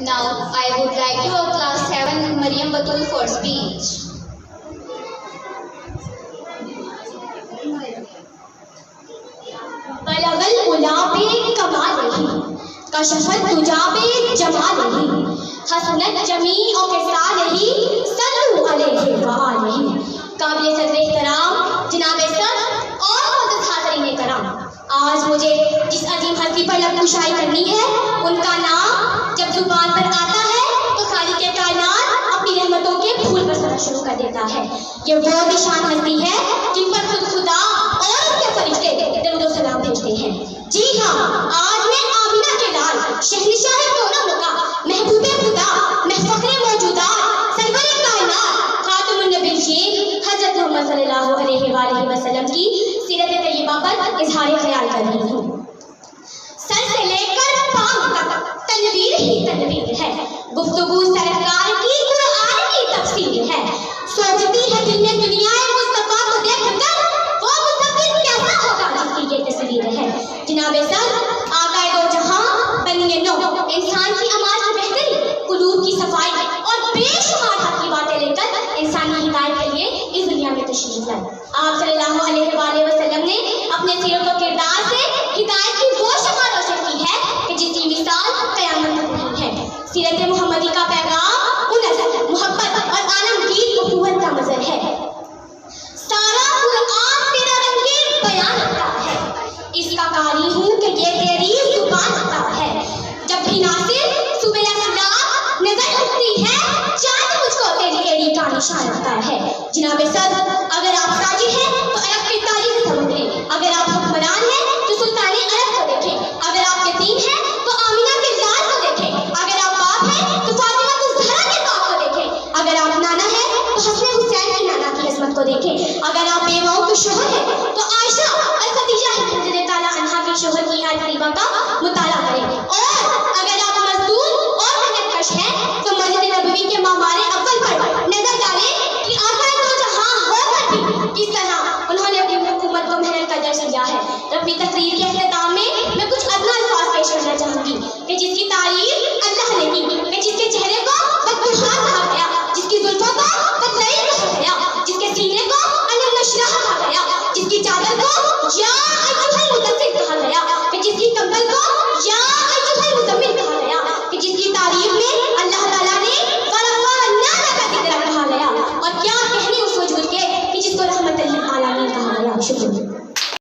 Now, I would like to class 7 Maryam Batul for speech. بلغل غلاب Kamala کشفت تجاب جمالہ حسنت جمیع خصالہ صلوا علیہ وآلہ. قابل صدر احترام جناب صدر اور معزز حاضرین کرام، آج مجھے جس عظیم ہستی پر لب کشائی کرنی ہے ان کا نام جب زبان پر آتا ہے تو خالق کائنات اپنی رحمتوں کے پھول برسنا شروع کر دیتا ہے. یہ وہ نشان ہستی ہے جن پر خود خدا اور اس کے فرشتے درود و سلام بھیجتے ہیں. جی ہاں، آج میں آمینہ کے لال شہنشاہ کونہ کا محبوب خدا محفخر موجودات سرور کائنات خاتم النبیین حضرت محمد صلی اللہ علیہ وآلہ وسلم کی سیرت طیبہ پر اظہار خیال کر رہی ہوں. سر سے لے کر پاؤں تک تنویر ہی تنویر ہے، گفتگو سرکار کی قرآن کی تفسیر ہے. سوچتی ہے دل میں دنیا مصطفیٰ کو دیکھ کر وہ مستقبل کیسا ہوگا جس کی یہ تصویر ہے. جناب سر آقائے دو جہاں بنی نو انسان کی اعمال کی بہتری، قلوب کی صفائی اور بے شمار حق کی باتیں لے کر انسانی ہدایت کے لیے اس دنیا میں تشریف لائے. آپ صلی اللہ علیہ وآلہ وسلم نے اپنے سیرت و کردار سے ہدایت کی وہ شمع روشن کی ہے کہ جس کی مثال قیامت تک نہیں ہے. سیرت محمدی کا پیغام انس، محبت اور عالمگیر اخوت کا مظہر ہے. سارا قرآن تیرا رنگ بیان رکھتا ہے، اس کا قاری ہوں کہ یہ تیری زبان رکھتا ہے. جب بھی ناصر صبح اخلاق نظر اٹھتی ہے چاند مجھ کو تیری ایڑی کا نشان رکھتا ہے. جناب صدر اگر آپ ساجد ہیں تو عرب کی تاریخ سمجھیں، اگر آپ حکمران ہیں تو سلطان عرب کو دیکھیں، اگر آپ یتیم ہیں تو آمینہ کے لال کو دیکھیں، اگر آپ باپ ہیں تو فاطمہ الزہرا کے باپ کو دیکھیں، اگر آپ نانا ہیں تو حسن حسین کی نانا کی عظمت کو دیکھیں، اگر آپ بیواؤں کے شوہر ہیں تو عائشہ اور خدیجہ رضی اللہ عنہا کے شوہر کی حیات طیبہ کا مطالعہ کریں، اور اگر آپ مزدور اور محنت کش ہیں تو مسجد نبوی کے معمار اول پر نظر ڈالیں کہ آقائے دو جہاں ہو کر بھی کس طرح انہوں نے اپنی حکومت کو محنت کا درس دیا ہے. اپنی تقریر کے